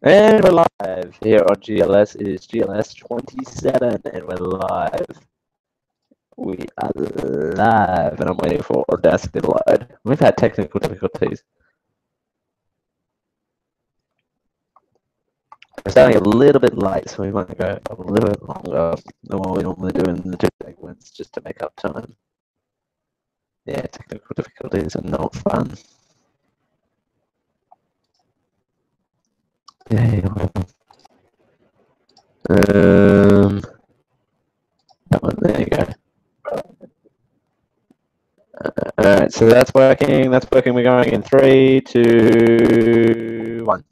And we're live here on GLS. It is GLS 27, and we're live. We are live, and I'm waiting for Audacity to load. We've had technical difficulties. We're starting a little bit late, so we might go a little bit longer than what we normally do in the 2 segments just to make up time. Yeah, technical difficulties are not fun. Yeah, that one, there you go. Alright, so that's working. We're going in 3, 2, 1.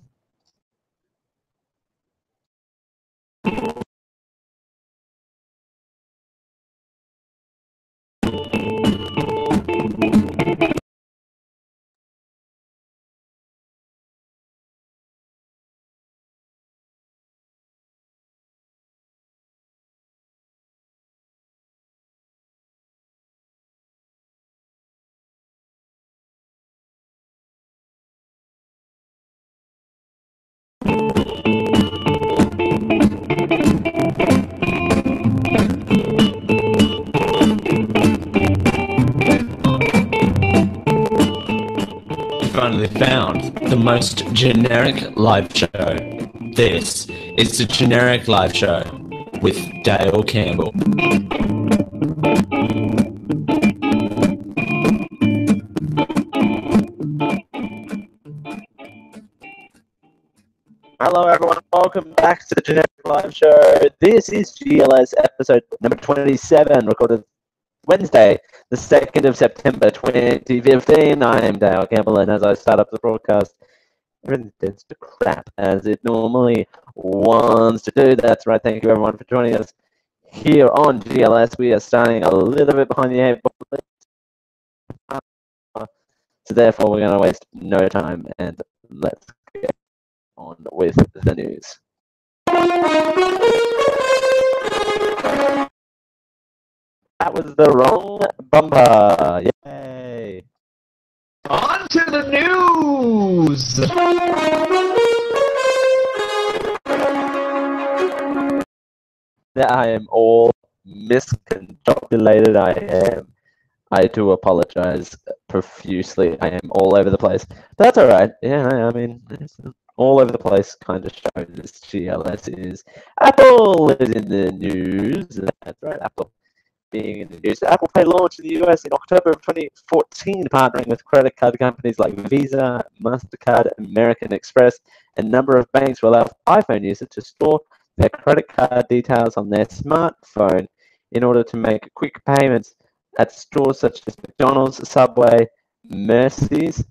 Finally found the most generic live show. This is the Generic Live Show with Dale Campbell. Hello everyone, welcome back to the Generic Live Show. This is GLS episode number 27, recorded Wednesday, the 2nd of September 2015. I am Dale Campbell, and as I start up the broadcast, everything tends to crap as it normally wants to do. That's right, thank you everyone for joining us here on GLS. We are starting a little bit behind the 8 ball, so therefore we're going to waste no time and let's get on with the news. That was the wrong bumper. Yay! On to the news! I am all misconjugulated. I do apologize profusely. I am all over the place. That's all right. Yeah, I mean, it's all over the place kind of show this GLS is. Apple is in the news. That's right, Apple being in the news. Apple Pay launched in the US in October of 2014, partnering with credit card companies like Visa, MasterCard, American Express, and a number of banks will allow iPhone users to store their credit card details on their smartphone in order to make quick payments at stores such as McDonald's, Subway, Macy's,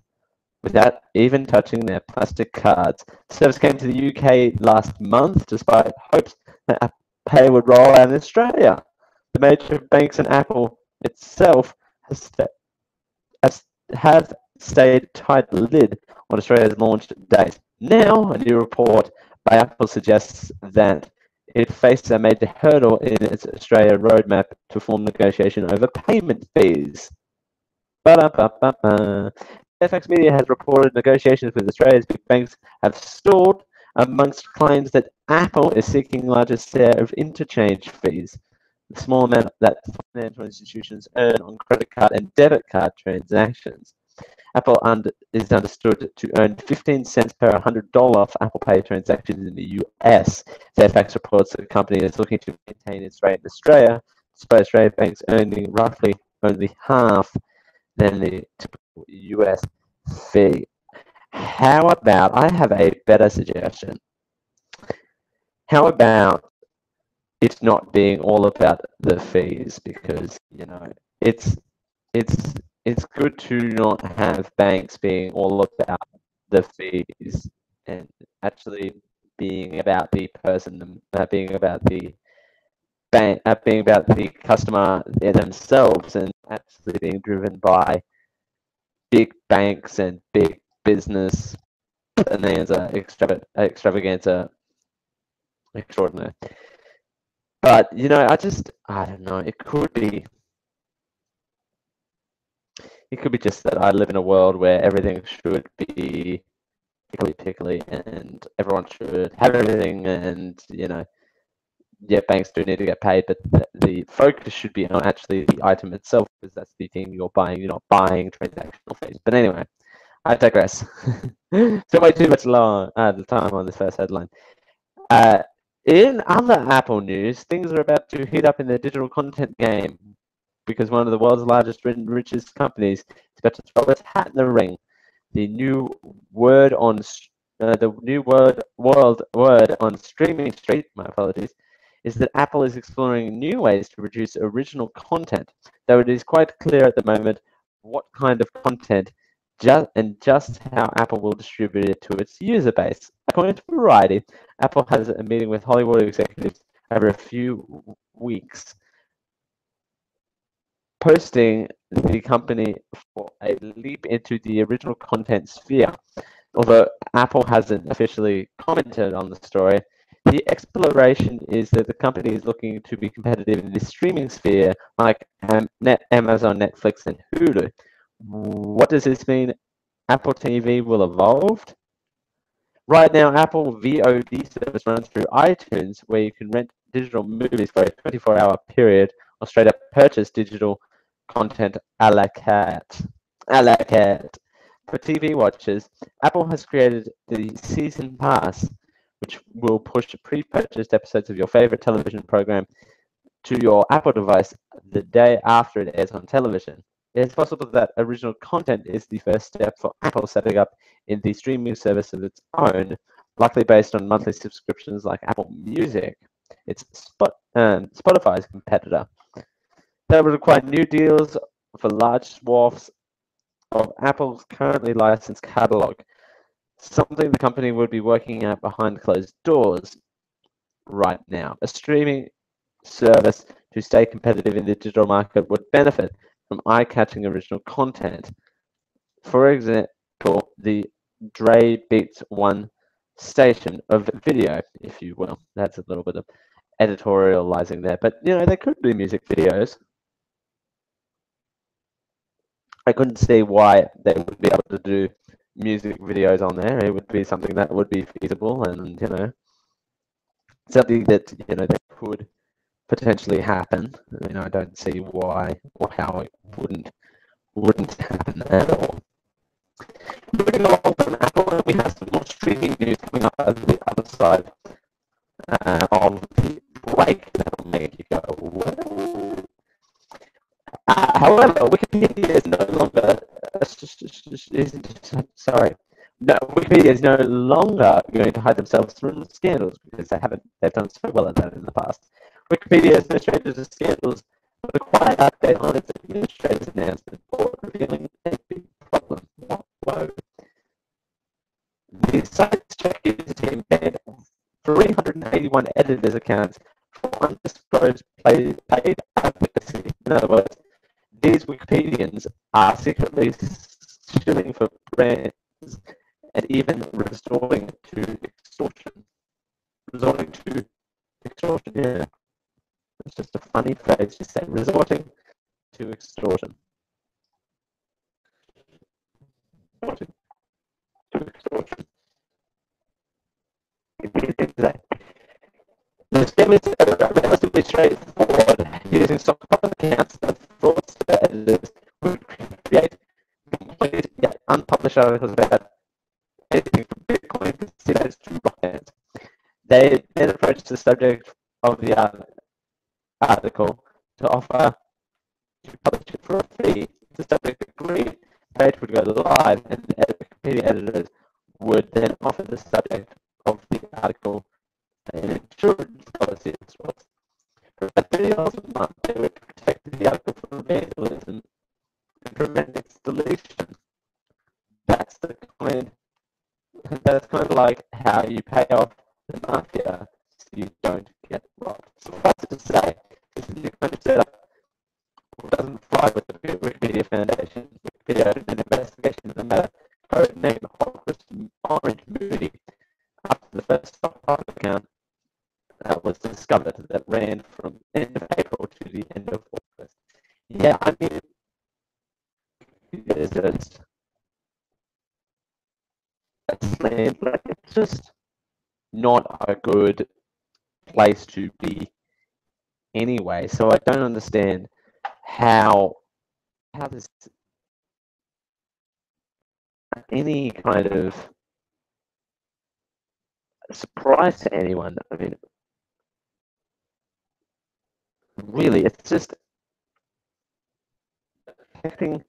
without even touching their plastic cards. The service came to the UK last month, despite hopes that Apple Pay would roll out in Australia. The major banks and Apple itself have stayed tight-lid on Australia's launch date. Now, a new report by Apple suggests that it faced a major hurdle in its Australia roadmap to form negotiation over payment fees. Fairfax Media has reported negotiations with Australia's big banks have stalled amongst claims that Apple is seeking largest share of interchange fees, the small amount that financial institutions earn on credit card and debit card transactions. Apple is understood to earn 15 cents per $100 for Apple Pay transactions in the US. Fairfax reports that the company is looking to maintain its rate in Australia, despite Australian banks earning roughly only half than the typical US fee. How about, I have a better suggestion. How about it not being all about the fees, because it's good to not have banks being all about the fees and actually being about the person, being about the bank, being about the customer themselves, and actually being driven by big banks and big business bonanza, extravaganza extraordinary. But I don't know. It could be just that I live in a world where everything should be pickly, and everyone should have everything, and yeah, banks do need to get paid, but the focus should be on actually the item itself, because that's the thing you're buying. You're not buying transactional fees. But anyway, I digress. Spent way too much the time on this first headline. In other Apple news, things are about to heat up in the digital content game, because one of the world's largest and richest companies is about to throw its hat in the ring. The new word on word on Streaming Street, my apologies, is that Apple is exploring new ways to produce original content, though it is quite clear at the moment what kind of content just how Apple will distribute it to its user base. According to Variety, Apple has a meeting with Hollywood executives over a few weeks, posting the company for a leap into the original content sphere. Although Apple hasn't officially commented on the story, the exploration is that the company is looking to be competitive in the streaming sphere like Amazon, Netflix, and Hulu. What does this mean? Apple TV will evolve? Right now, Apple VOD service runs through iTunes, where you can rent digital movies for a 24-hour period or straight up purchase digital content a la carte. A la carte. For TV watchers, Apple has created the Season Pass, which will push pre-purchased episodes of your favorite television program to your Apple device the day after it airs on television. It is possible that original content is the first step for Apple setting up in the streaming service of its own, likely based on monthly subscriptions like Apple Music. It's Spotify's competitor. That would require new deals for large swaths of Apple's currently licensed catalog, something the company would be working at behind closed doors right now. A streaming service to stay competitive in the digital market would benefit from eye-catching original content. For example, the Dre Beats One station of video, if you will. That's a little bit of editorializing there, but there could be music videos. I couldn't see why they would be able to do music videos on there. It would be something that would be feasible, and something that that could potentially happen. I don't see why or how it wouldn't happen at all. Moving along from Apple, we have some more streaming news coming up on the other side of the break that'll make you go, what? However, Wikipedia is no longer sorry. No, Wikipedia is no longer going to hide themselves from scandals, because they've done so well at that in the past. Wikipedia administrators of scandals with a quiet update on its administrator's announcement board, revealing a big problem. Whoa. The site's check user team banned 381 editors' accounts for undisclosed paid advocacy. In other words, these Wikipedians are secretly suing for brands and even resorting to extortion. Yeah. It's just a funny phrase to say, resorting to extortion. Resorting to extortion. The scheme is relatively straightforward. Using stockpile accounts of fraudster editors would create complete yet unpublished articles about anything from Bitcoin to CDs to rock bands. They then approached the subject of the article to offer to publish it for a fee. The subject agreed, the page would go live, and the Wikipedia editors would then offer the subject of the article an insurance policy as well. For $30 a month, they would protect the article from vandalism and prevent its deletion. That's kind of like how you pay off the mafia so you don't get robbed. So what's to say? This new kind of setup doesn't fly with the Wikipedia Foundation. Wikipedia opened an investigation of the matter, codenamed Orange Moody, after the first stockpile account that was discovered that ran from end of April to the end of August. Yeah, I mean, it's just Westland, like, it's just not a good place to be anyway. So I don't understand how this any kind of surprise to anyone. I mean, really, it's just affecting.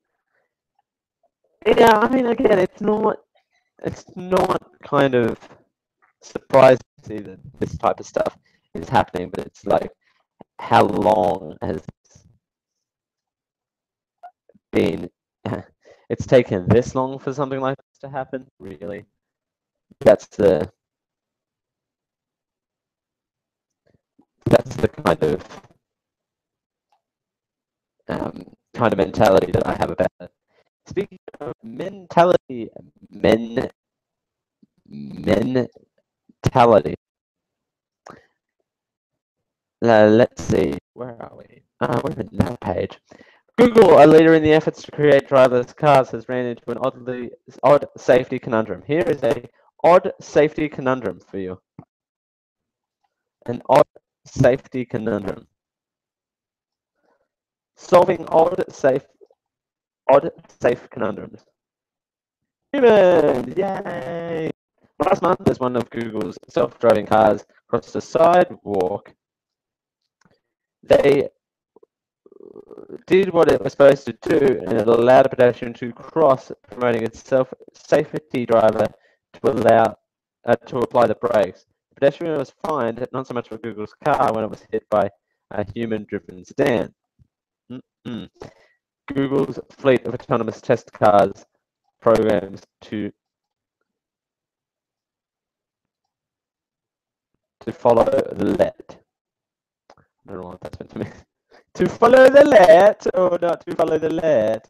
Yeah, I mean, again, it's not kind of surprising to see that this type of stuff is happening, but it's like, how long has this been? It's taken this long for something like this to happen, really? That's the kind of mentality that I have about it. Speaking of mentality, mentality. Let's see, where are we? We're in that page. Google, a leader in the efforts to create driverless cars, has ran into an odd safety conundrum. Here is a odd safety conundrum for you. An odd safety conundrum. Solving odd safe conundrums. Human! Yay! Last month, as one of Google's self-driving cars crossed a sidewalk, they did what it was supposed to do, and it allowed a pedestrian to cross, promoting its safety driver to apply the brakes. The pedestrian was fined, not so much for Google's car when it was hit by a human-driven sedan. Google's fleet of autonomous test cars programs to follow the lead. I don't know what that's meant to mean. To follow the lead, or not to follow the lead.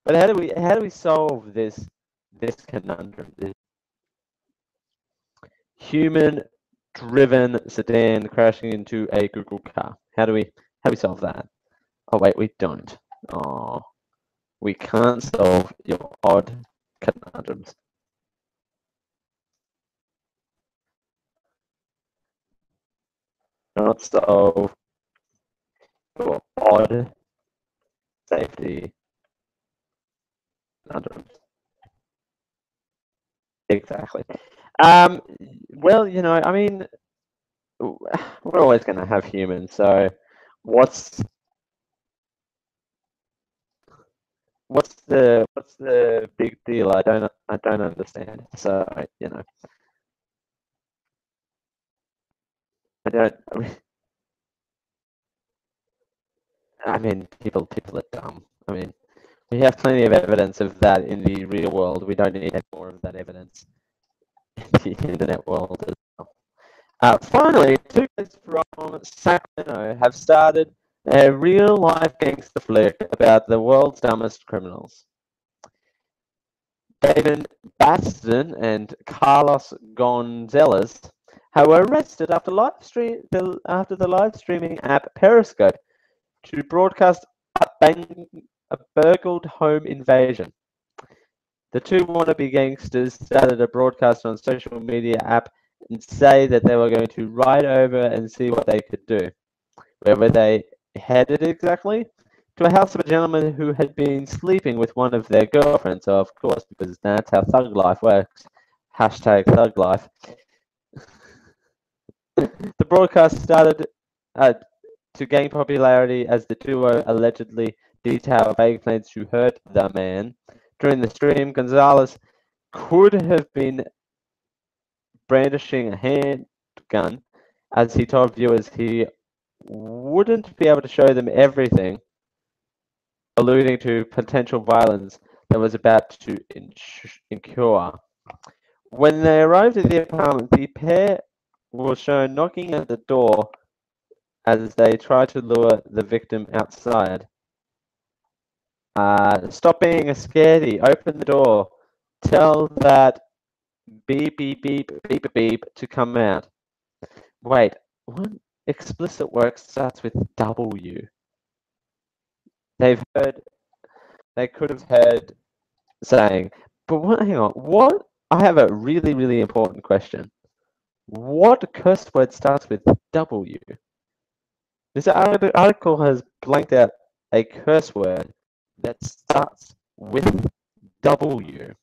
But how do we solve this conundrum? This human-driven sedan crashing into a Google car. How do we solve that? Oh wait, we don't. Oh, we can't solve your odd conundrums. Not solve your odd safety conundrums. Exactly. Well, you know, I mean, we're always going to have humans. So, what's the big deal? I don't understand. So, you know, I don't. I mean, people are dumb. I mean, we have plenty of evidence of that in the real world. We don't need more of that evidence in the internet world as well. Finally, two guys from Sacramento have started a real-life gangster flick about the world's dumbest criminals. David Baston and Carlos Gonzalez were arrested after the live streaming app Periscope to broadcast a burgled home invasion. The two wannabe gangsters started a broadcast on social media app and say that they were going to ride over and see what they could do. Where were they headed exactly? To a house of a gentleman who had been sleeping with one of their girlfriends, of course, because that's how thug life works. Hashtag thug life. The broadcast started to gain popularity as the duo allegedly detailed vague plans to hurt the man. During the stream, Gonzalez could have been brandishing a handgun, as he told viewers he wouldn't be able to show them everything, alluding to potential violence that was about to incur. When they arrived at the apartment, the pair was shown knocking at the door as they tried to lure the victim outside. Stop being a scaredy. Open the door. Tell that beep, beep, beep, beep, beep to come out. Wait, what explicit work starts with W? They could have heard saying, but what, hang on, what I have a really, really important question. What curse word starts with W? This article has blanked out a curse word that starts with W.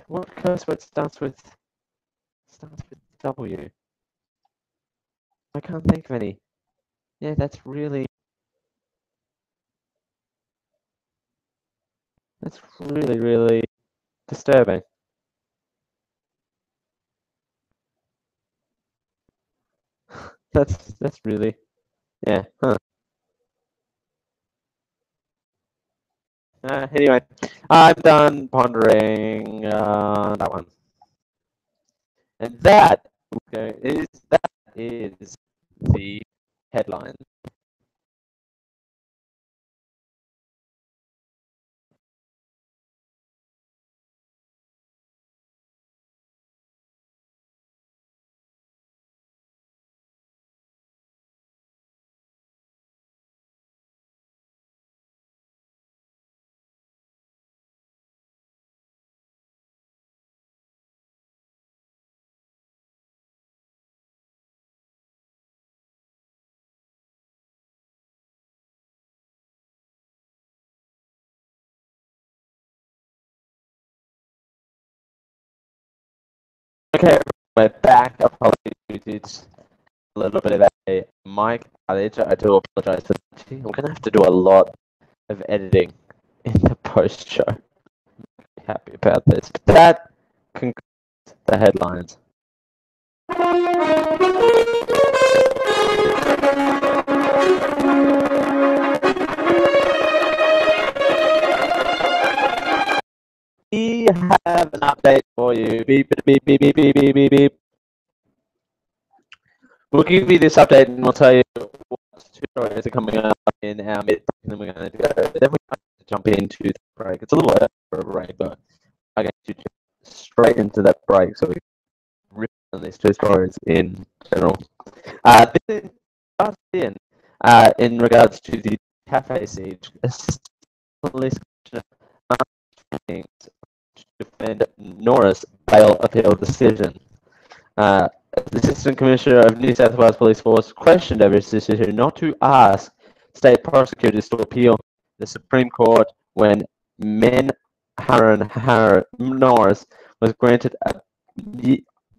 What curse word starts with W? I can't think of any. Yeah, that's really disturbing. That's really, yeah, huh. Anyway, I'm done pondering that one. And that is the headline. Okay, we're back. Apologies. A little bit of a mic outage. I do apologize for that. I'm gonna have to do a lot of editing in the post show. Happy about this. But that concludes the headlines. We have an update for you. Beep, beep, beep, beep, beep, beep, beep, beep. We'll give you this update and we'll tell you what two stories are coming up in our mid, and then we're going to go. Then we're going to jump into the break. It's a little early for a break, but I'm going to jump straight into that break so we can rip on these two stories in general. This is in regards to the cafe siege. Police commissioner to defend Norris bail appeal decision. The Assistant Commissioner of New South Wales Police Force questioned over his decision not to ask state prosecutors to appeal the Supreme Court when Norris was granted a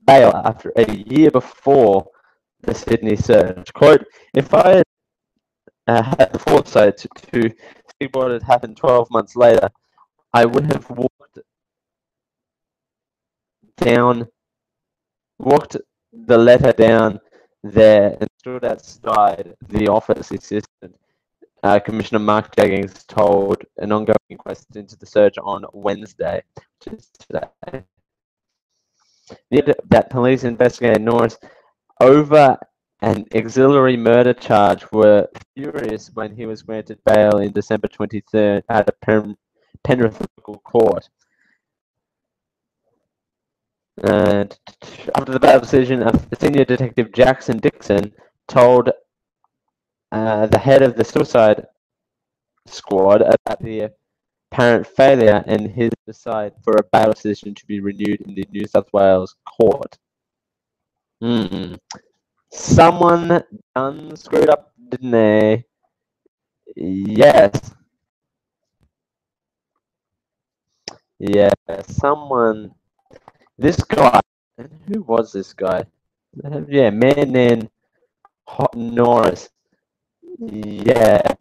bail after a year before the Sydney surge. Quote, if I had the foresight to see what had happened 12 months later, I would have walked the letter down there and stood outside the office, assistant Commissioner Mark Jaggins told an ongoing inquest into the surge on Wednesday, which is today. That police investigated Norris over an auxiliary murder charge were furious when he was granted bail in December 23rd at a Penrith local court. And after the bail decision, Senior Detective Jackson Dixon told the head of the suicide squad about the apparent failure and his decide for a bail decision to be renewed in the New South Wales court. Someone done screwed up, didn't they? Yes. Yeah, someone. This guy. And who was this guy? Yeah, Mannan Norris. Yeah,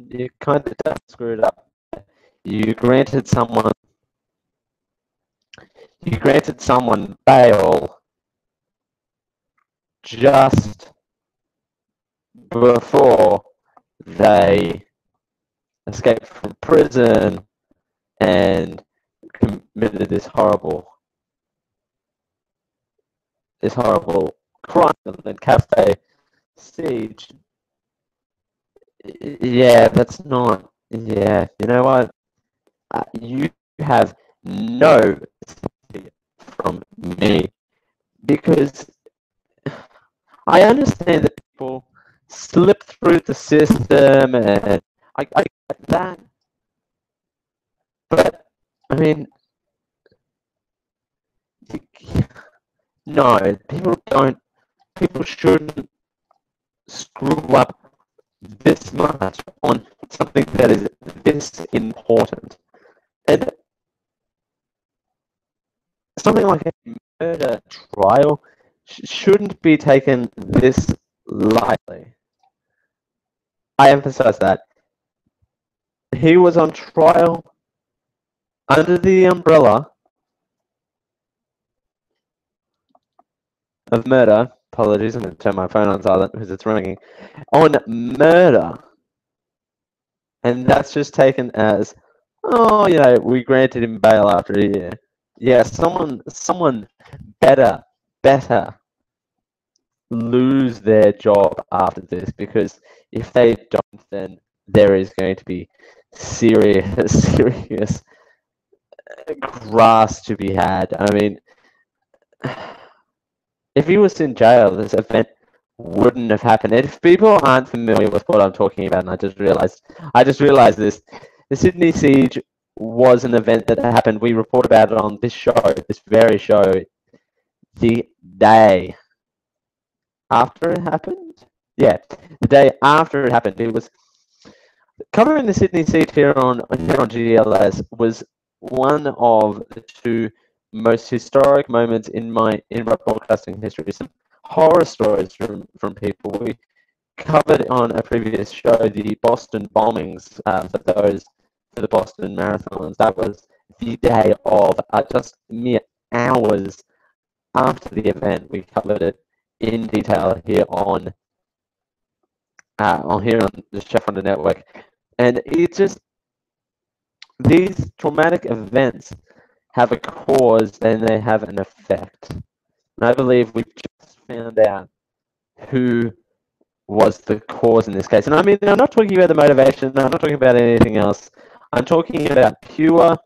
you kind of screwed up. You granted someone bail just before they escaped from prison and committed this horrible crime and cafe siege. Yeah, that's not. Yeah, you know what? You have no sympathy from me because I understand that people slip through the system, and I get that. mean, no, people shouldn't screw up this much on something that is this important. And something like a murder trial shouldn't be taken this lightly. I emphasize that. He was on trial under the umbrella of murder. Apologies, I'm going to turn my phone on silent because it's ringing. On murder. And that's just taken as, oh, we granted him bail after a year. Yeah, someone better lose their job after this, because if they don't, then there is going to be serious grass to be had. I mean, if he was in jail, this event wouldn't have happened. If people aren't familiar with what I'm talking about, and I just realized this, the Sydney Siege was an event that happened. We report about it on this very show, the day after it happened. Yeah, the day after it happened. It was covering the Sydney Siege here on GLS was one of the two most historic moments in my broadcasting history. Some horror stories from people. We covered on a previous show the Boston bombings for the Boston Marathons. That was the day of, just mere hours after the event. We covered it in detail here on the Chef Wonder Network, and it's just, these traumatic events have a cause and they have an effect. And I believe we've just found out who was the cause in this case. And I mean, I'm not talking about the motivation, I'm not talking about anything else. I'm talking about pure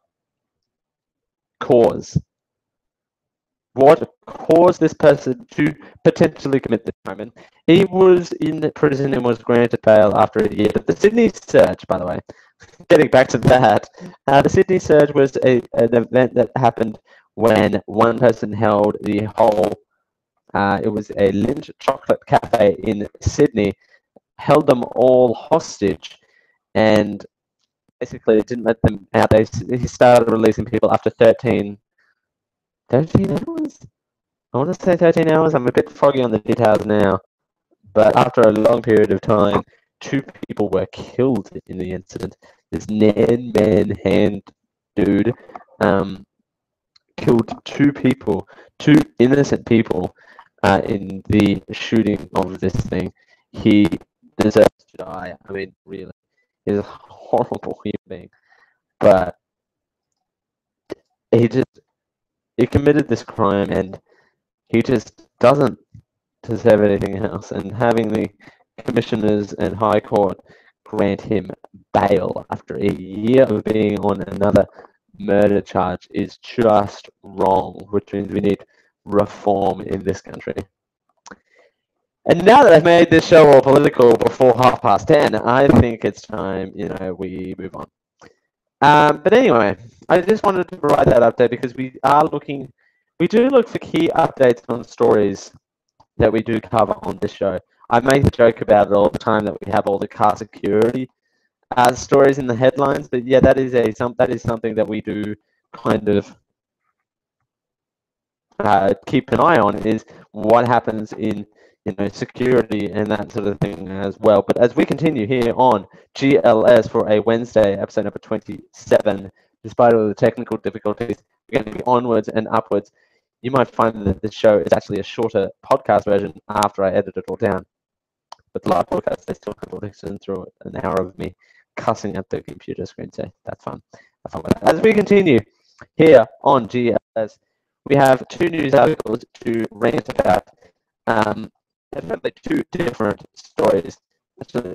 cause. What caused this person to potentially commit this crime? And he was in prison and was granted bail after a year. But the Sydney Surge, by the way, getting back to that, the Sydney Surge was an event that happened when one person held the whole, it was a Lindt chocolate cafe in Sydney, held them all hostage, and basically didn't let them out. He started releasing people after 13 hours? I want to say 13 hours. I'm a bit foggy on the details now. But after a long period of time, 2 people were killed in the incident. This man-hand dude killed 2 people, 2 innocent people, in the shooting of this thing. He deserves to die. I mean, really. He's a horrible human being. But he committed this crime, and he just doesn't deserve anything else. And having the commissioners and High Court grant him bail after a year of being on another murder charge is just wrong, which means we need reform in this country. And now that I've made this show all political before 10:30, I think it's time, we move on. But anyway, I just wanted to provide that update because we do look for key updates on stories that we do cover on this show. I make a joke about it all the time that we have all the car security stories in the headlines, but yeah, that is something that we do kind of keep an eye on, is what happens in security and that sort of thing as well. But as we continue here on GLS for a Wednesday, episode number 27, despite all the technical difficulties, we're going to be onwards and upwards. You might find that this show is actually a shorter podcast version after I edit it all down. But the live podcast, they still can listen through an hour of me cussing at the computer screen, so that's fun. As we continue here on GLS, we have 2 news articles to rant about. Definitely 2 different stories,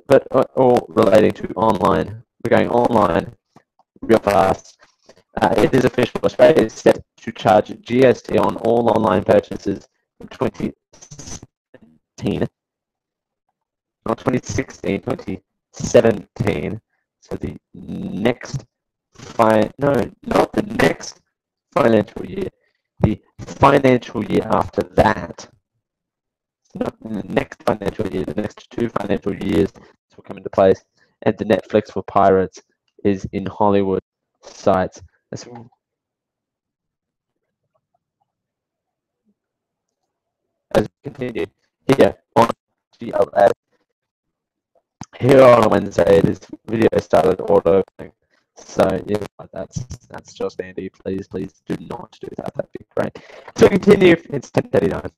but all relating to online. We're going online real fast. It is official. Australia is set to charge GST on all online purchases from 2017. Not 2016, 2017. So the next not the next financial year, the financial year after that, not in the next financial year, the next 2 financial years, this will come into place, and the Netflix for pirates is in Hollywood sites. As we continue here on GLS, here on Wednesday, this video started auto-opening. So yeah, that's just Andy. Please do not do that. That'd be great. So continue. It's 10:39.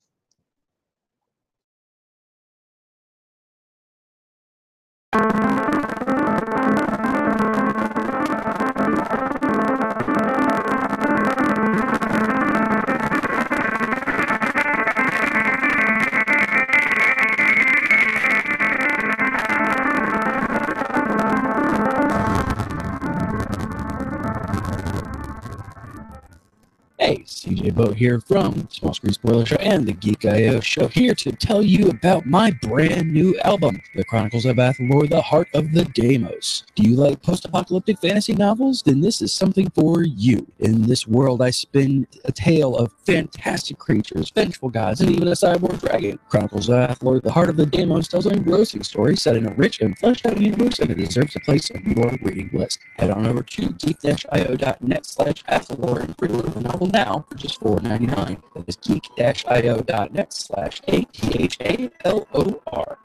Hey, CJ Boat here from Small Screen Spoiler Show and the Geek.io show, here to tell you about my brand new album, The Chronicles of Athlor, The Heart of the Deimos. Do you like post-apocalyptic fantasy novels? Then this is something for you. In this world, I spin a tale of fantastic creatures, vengeful gods, and even a cyborg dragon. Chronicles of Athlor, The Heart of the Deimos tells an engrossing story set in a rich and fleshed-out universe, and it deserves a place on your reading list. Head on over to geek-io.net/Athlor and pre-order the novel now for just $4.99. That is geek-io.net/ATHALOR.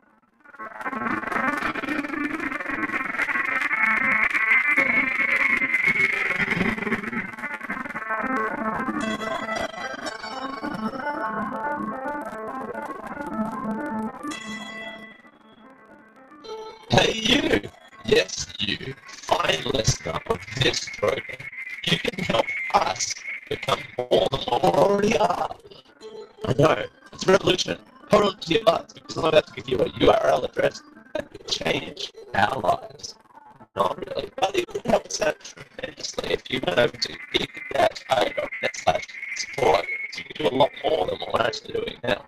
Hey you! Yes, you, fine listener of this program. You can help us become more than what we already are. I know, it's a revolution. Hold on to your butts, because I'm about to give you a URL address that could change our lives. Not really, but it would help us out tremendously if you went over to geek-io.net/support. So you can do a lot more than what we're actually doing now.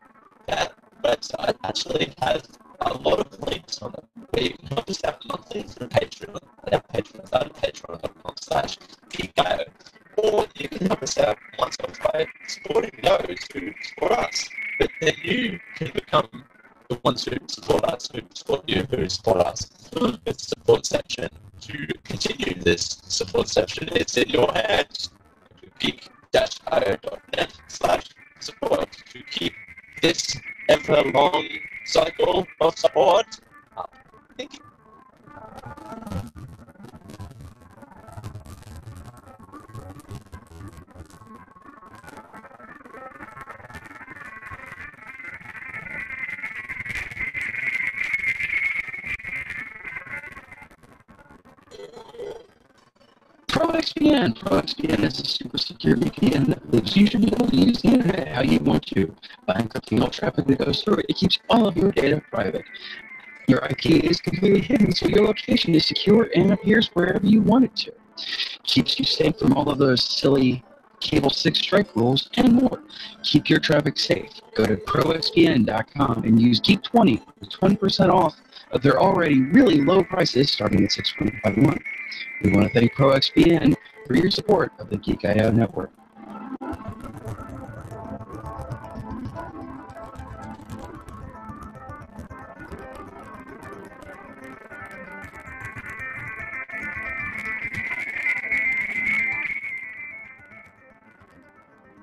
That website actually has a lot of links on it, where you can help us out monthly through Patreon, at our Patreon site at patreon.com/geek.io, or you can help us out once or by supporting those who support us. But then you can become the ones who support us, who support you, who support us. The support section, to continue this support section, it's in your hands. geek-io.net/support to keep this ever-long cycle of support up. Thank you. ProXPN is a super secure VPN that believes you should be able to use the internet how you want to. By encrypting all traffic that goes through it, it keeps all of your data private. Your IP is completely hidden, so your location is secure and appears wherever you want it to. Keeps you safe from all of those silly Cable 6 strike rules and more. Keep your traffic safe. Go to proxpn.com and use Geek20 for 20% off of their already really low prices starting at $6.25 a month. We want to thank ProXPN for your support of the Geek.io network.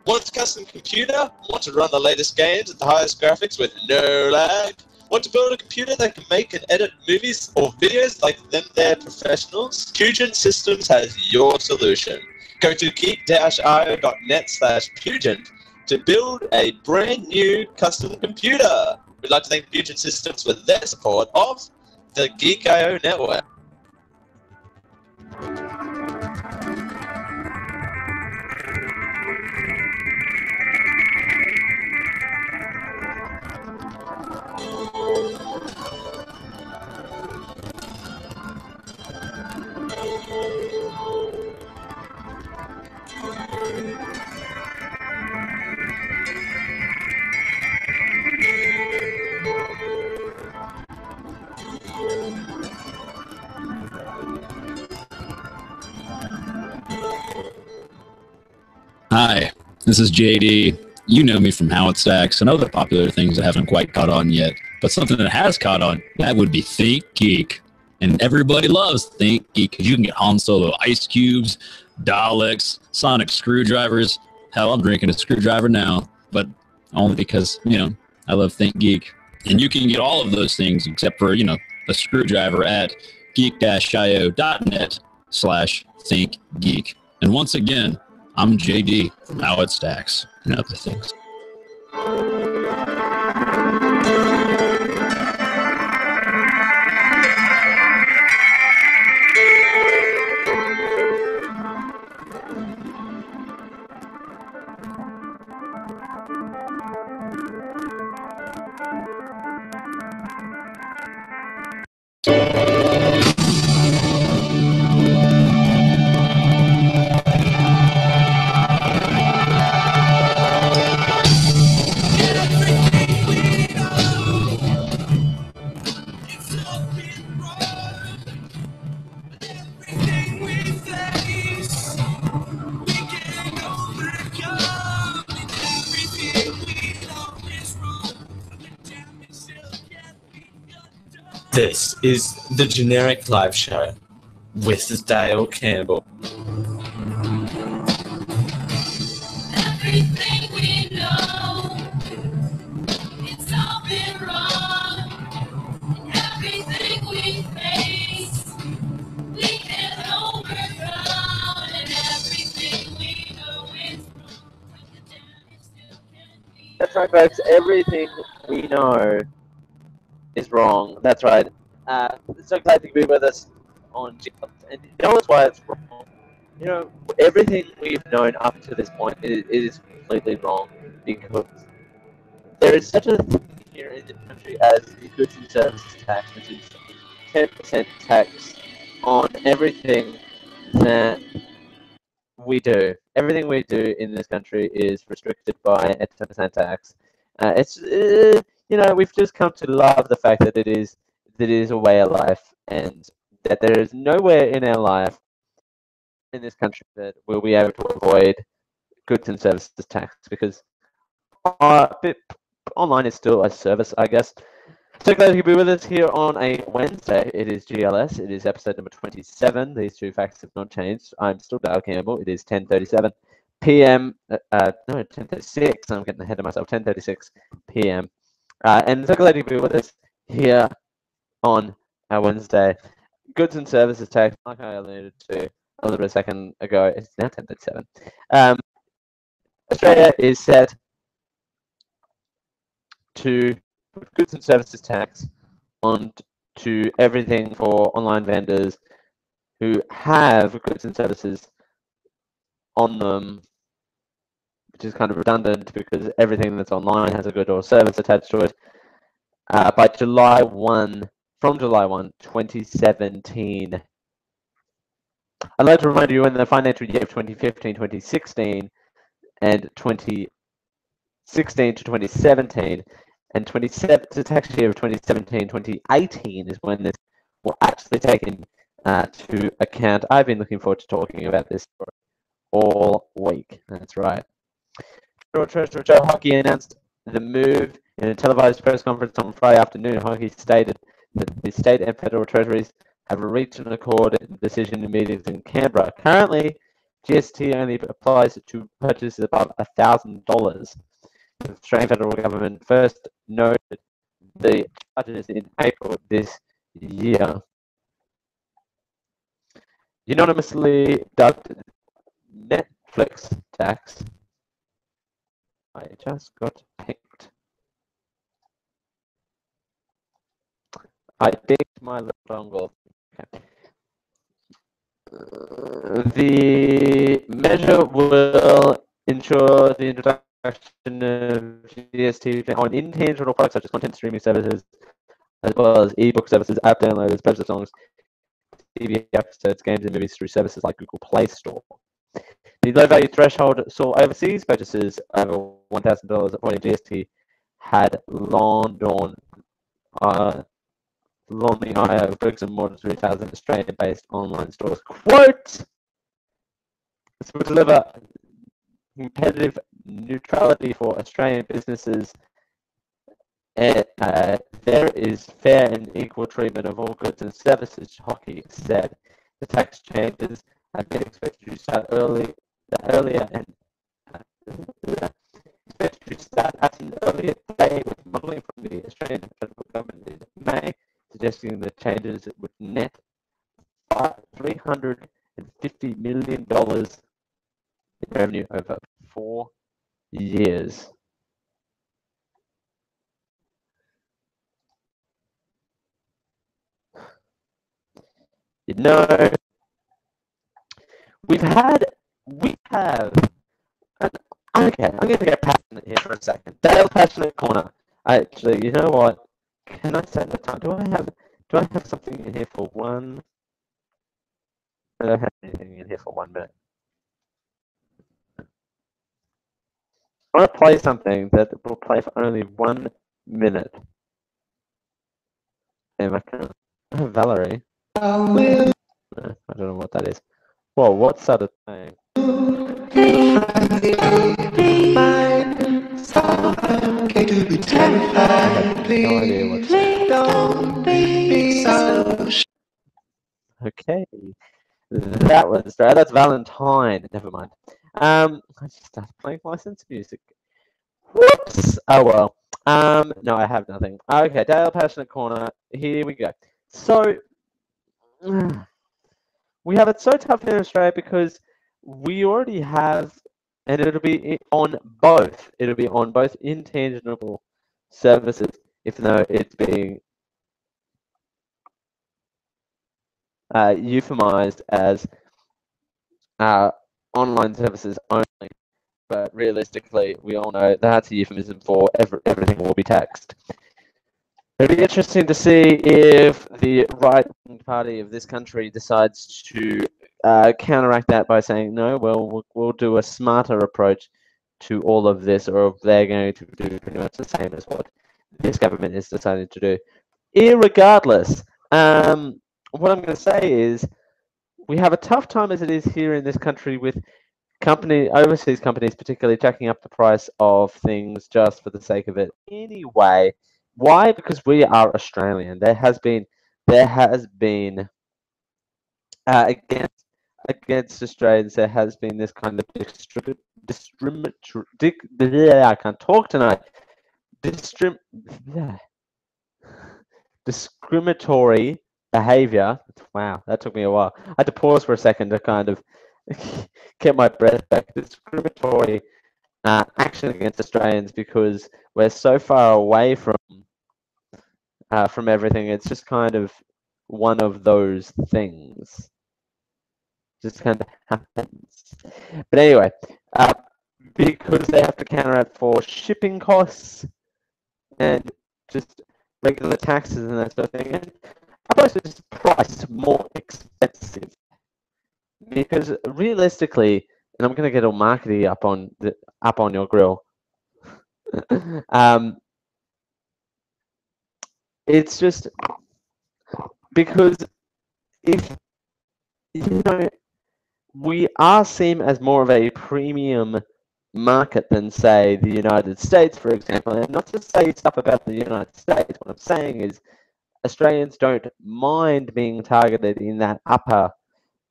Want a custom computer? Want to run the latest games at the highest graphics with no lag? Want to build a computer that can make and edit movies or videos like them they're professionals? Pugen Systems has your solution. Go to geek-io.net/Pugen to build a brand new custom computer. We'd like to thank Pugen Systems for their support of the Geek.io network. Hi, this is JD. You know me from How It Stacks and other popular things that haven't quite caught on yet. But something that has caught on, that would be Think Geek. And everybody loves Think Geek because you can get Han Solo ice cubes, Daleks, sonic screwdrivers. Hell, I'm drinking a screwdriver now, but only because, I love Think Geek. And you can get all of those things except for, a screwdriver at geek-io.net/thinkgeek. And once again, I'm JD from How It Stacks and other things. This is the Generic Live Show with Dale Campbell. Everything we know, it's all been wrong. Everything we face, we can overcome. And everything we know is wrong. But the damage still can be. That's right, folks. Everything we know is wrong. That's right. So glad to be with us on GLS. And you know why it's wrong? Everything we've known up to this point is completely wrong because there is such a thing here in the country as the goods and services tax, which is 10% tax on everything that we do. Everything we do in this country is restricted by a 10% tax. We've just come to love the fact that it is a way of life, and that there is nowhere in our life in this country that we'll be able to avoid goods and services tax, because online is still a service, I guess. So glad you can be with us here on a Wednesday. It is GLS. It is episode number 27. These two facts have not changed. I'm still Dale Campbell. It is 10:37 p.m. No, 10:36. I'm getting ahead of myself. 10:36 p.m. And so glad you can be with us here on a Wednesday. Goods and services tax, like I alluded to a little bit a second ago, it's now 10:37. Australia is set to put goods and services tax on to everything for online vendors who have goods and services on them, which is kind of redundant because everything that's online has a good or service attached to it. By from July 1, 2017. I'd like to remind you in the financial year of 2015, 2016, and 2016 to 2017, and the tax year of 2017, 2018 is when this will actually take into account. I've been looking forward to talking about this story all week. That's right. Federal Treasurer Joe Hockey announced the move in a televised press conference on Friday afternoon. Hockey stated that the state and federal treasuries have reached an accord decision in meetings in Canberra. Currently, GST only applies to purchases above $1,000. The Australian federal government first noted the charges in April this year. Unanimously dubbed Netflix tax. I just got picked. I picked my little dongle. Okay. The measure will ensure the introduction of GST on intangible products such as content streaming services, as well as ebook services, app downloaders, purchase of songs, TV episodes, games, and movies through services like Google Play Store. The low value threshold saw overseas purchases over $1,000 avoiding GST had long the eye of bricks and mortar 3,000 Australian-based online stores. Quote: "This will deliver competitive neutrality for Australian businesses. There is fair and equal treatment of all goods and services, Hockey said. The tax changes have been expected to start earlier and expected to start at an earlier day, with modelling from the Australian federal government in May, suggesting the changes would net $350 million in revenue over 4 years. You know, we have, okay, I'm going to get passionate here for a second. Dale Passionate Corner. Actually, you know what? Can I set the time? Do I have something in here for one? I don't have anything in here for 1 minute. I want to play something that will play for only 1 minute. Damn, I can't. Oh, Valerie. No, I don't know what that is. Whoa, what's that playing? No idea what's okay. That was right. That's Valentine. Never mind. I just started playing licensed music. Whoops. Oh well. No, I have nothing. Okay, Dale Passionate Corner. Here we go. So we have it so tough here in Australia because we already have, and it'll be on both. It'll be on both intangible services, even though it's being euphemized as online services only. But realistically, we all know that's a euphemism for everything will be taxed. It'll be interesting to see if the right-wing party of this country decides to counteract that by saying, no, well, we'll do a smarter approach to all of this, or if they're going to do pretty much the same as what this government is deciding to do. Irregardless, what I'm going to say is we have a tough time as it is here in this country with overseas companies particularly jacking up the price of things just for the sake of it. Anyway, why? Because we are Australian. There has been against Australians. There has been this kind of I can't talk tonight. Discriminatory behavior. Wow, that took me a while. I had to pause for a second to kind of get my breath back. Discriminatory action against Australians because we're so far away from everything. It's just kind of one of those things. Just kind of happens. But anyway, because they have to counteract for shipping costs and just regular taxes and that sort of thing, and also just price more expensive. Because realistically, and I'm going to get all markety up on your grill. It's just because if we are seen as more of a premium market than, say, the United States, for example. And not to say stuff about the United States. What I'm saying is Australians don't mind being targeted in that upper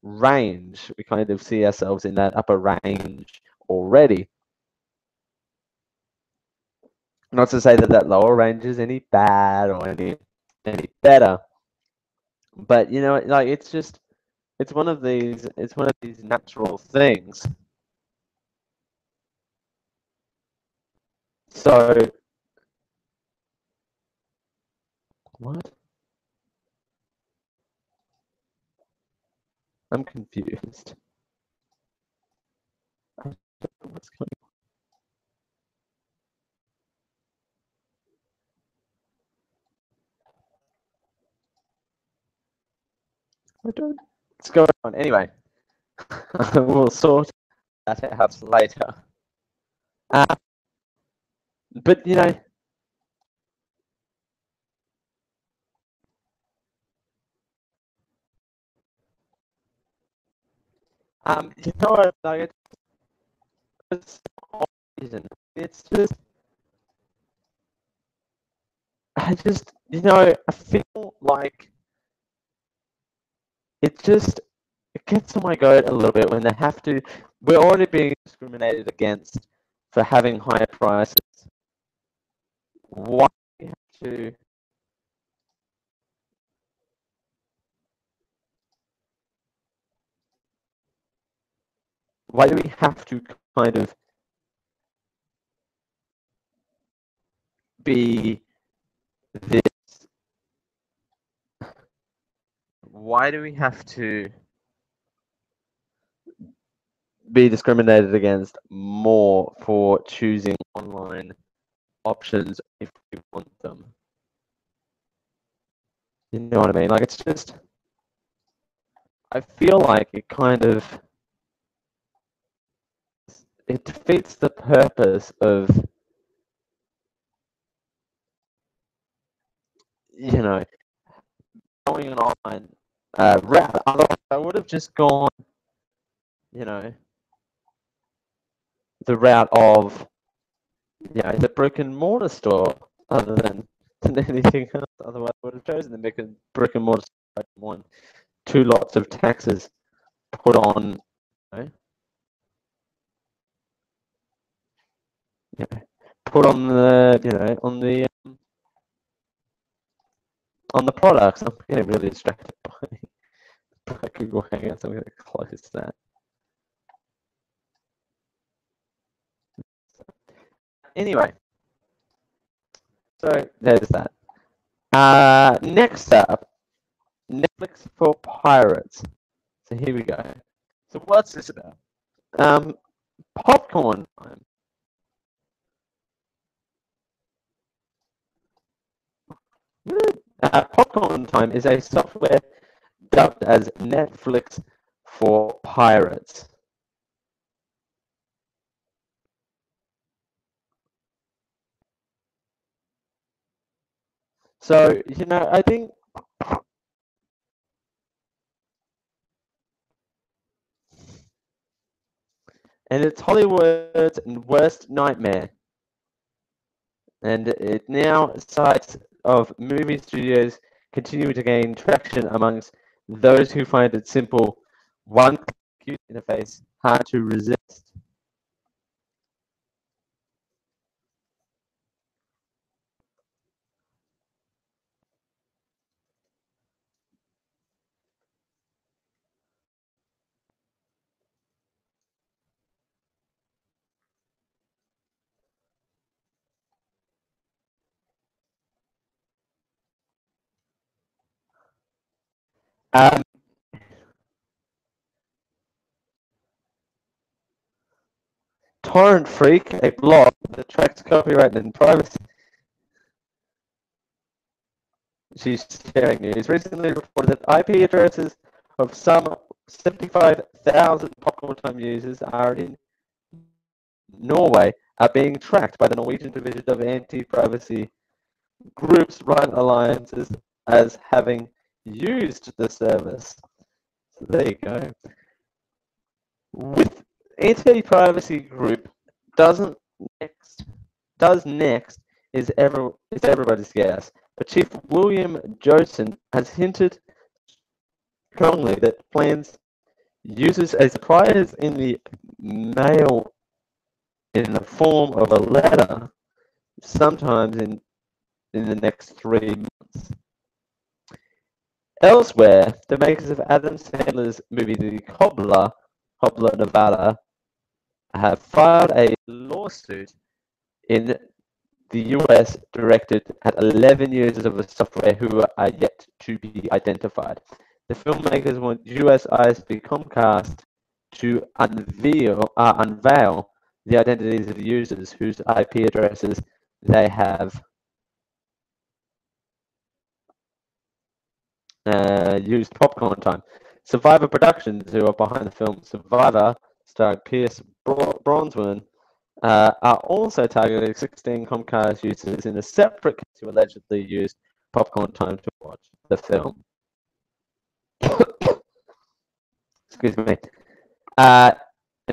range. We kind of see ourselves in that upper range already. Not to say that that lower range is any bad or any better, but like it's one of these natural things. So what? I'm confused. I don't know what's going on. I don't. What's going on? Anyway, we'll sort that out later. But you know what? Like, some reason. It's just, I feel like it gets on my goat a little bit when they have to. We're already being discriminated against for having higher prices. Why do we have to? Why do we have to kind of be this? Why do we have to be discriminated against more for choosing online options if we want them? You know what I mean? Like, it's just, I feel like it kind of, it defeats the purpose of, going an online route. Otherwise, I would have just gone, the route of, the brick and mortar store, other than anything else. Otherwise, I would have chosen the brick and mortar store. I didn't want 2 lots of taxes put on, put on the, on the products. I'm getting really distracted by Google Hangouts. I'm going to close that. Anyway, so there's that. Next up, Netflix for Pirates. So here we go. So what's this about? Popcorn Time. Popcorn Time is a software dubbed as Netflix for Pirates. So, I think and it's Hollywood's worst nightmare. And it now sites of movie studios continue to gain traction amongst those who find it simple, one-click user interface hard to resist. Torrent Freak, a blog that tracks copyright and privacy. She's sharing news. Recently reported that IP addresses of some 75,000 Popcorn Time users are in Norway are being tracked by the Norwegian division of anti-privacy groups run alliances as having used the service. So there you go. With anti-privacy group does next is everybody's guess. But Chief William Johnson has hinted strongly that plans uses a surprise in the mail in the form of a letter sometimes in the next 3 months. Elsewhere, the makers of Adam Sandler's movie The Cobbler, Nevada, have filed a lawsuit in the US directed at 11 users of the software who are yet to be identified. The filmmakers want US ISP Comcast to unveil the identities of users whose IP addresses they have used Popcorn Time. Survivor Productions, who are behind the film Survivor, starring Pierce Brosnan, are also targeting 16 Comcast users in a separate case who allegedly used Popcorn Time to watch the film. Excuse me.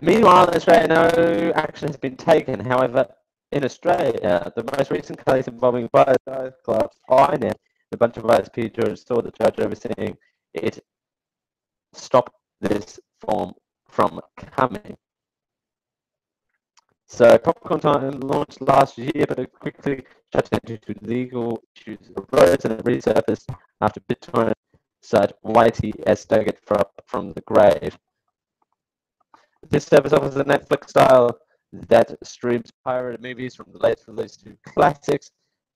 Meanwhile, in Australia, no action has been taken. However, in Australia, the most recent case involving biodive clubs, INET, a bunch of ISP jurors saw the judge overseeing it stop this form from coming. So Popcorn Time launched last year, but it quickly shut down due to legal issues arose, and it resurfaced after BitTorrent site YTS dug it from the grave. This service offers a Netflix style that streams pirated movies from the latest release to classics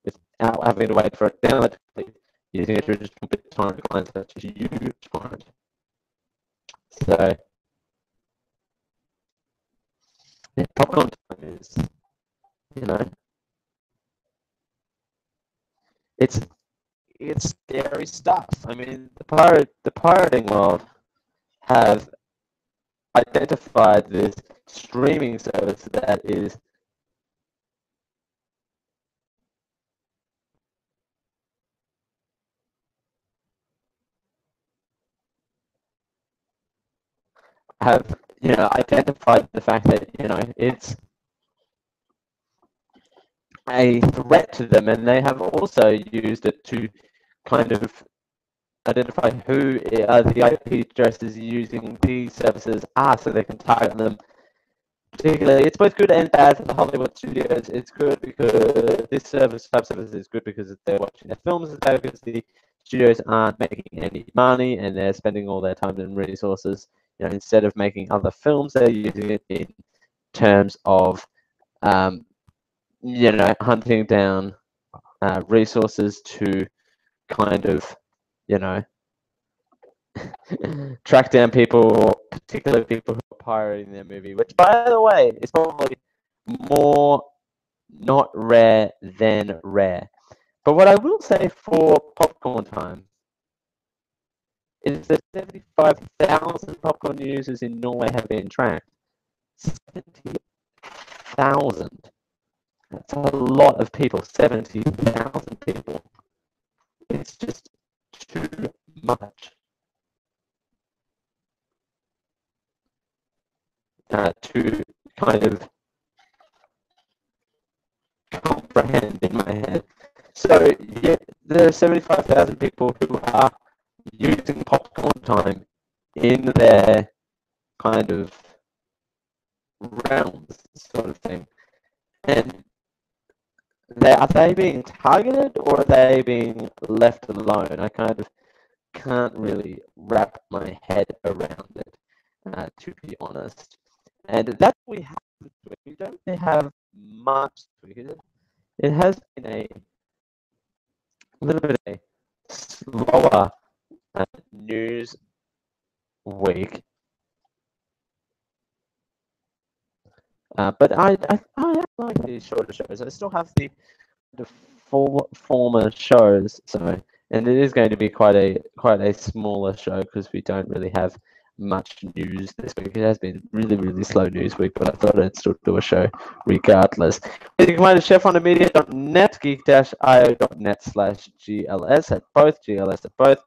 without having to wait for a download to complete using a traditional BitTorrent client such as uTorrent. So, yeah, Popcorn Time is, you know, it's scary stuff. I mean, the pirating world have identified this streaming service that is have identified the fact that it's a threat to them, and they have also used it to kind of identify who the IP addresses using these services are, so they can target them. Particularly, it's both good and bad for the Hollywood studios. It's good because this type of service is good because they're watching their films, it's bad because the studios aren't making any money and they're spending all their time and resources. Instead of making other films, they're using it in terms of, hunting down resources to kind of, track down people, particularly people who are pirating their movie, which, by the way, is probably more not rare than rare. But what I will say for Popcorn Time is that 75,000 popcorn users in Norway have been tracked. 70,000. That's a lot of people. 70,000 people. It's just too much. To kind of comprehend in my head. So, yeah, there are 75,000 people who are using Popcorn Time in their kind of realms, sort of thing. And are they being targeted or are they being left alone? I kind of can't really wrap my head around it, to be honest. And that's what we have. We don't really have much. It has been a little bit of a slower news week, but I like these shorter shows. I still have the former shows, so, and it is going to be quite a smaller show because we don't really have much news this week. It has been really slow news week, but I thought I'd still do a show regardless. You can find chefwondermedia.net, geek-io.net/GLS at both, GLS at both,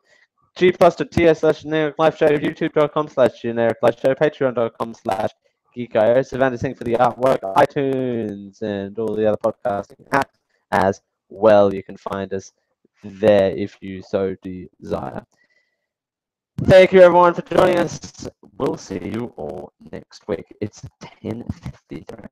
g+.ts/generic-live-show, youtube.com/generic-live-show, patreon.com/geek-io, Savannah Singh for the artwork, iTunes, and all the other podcasting apps as well. You can find us there if you so desire. Thank you, everyone, for joining us. We'll see you all next week. It's 10:53.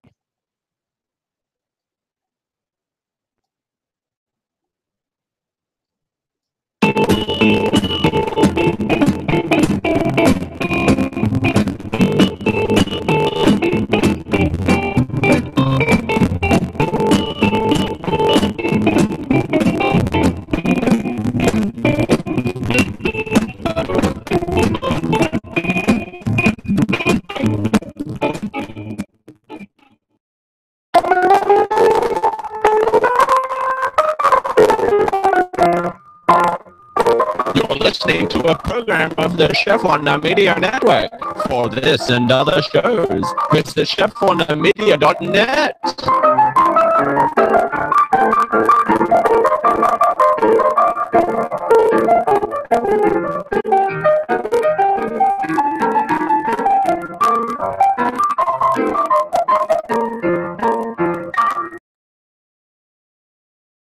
You're listening to a program of the Chef Wonder Media Network. For this and other shows, visit chefwondermedia.net.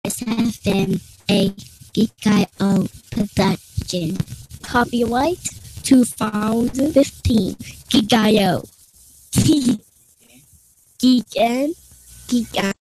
This has been a Geek.io production. Copyright 2015. Geek.io. Geek and Geek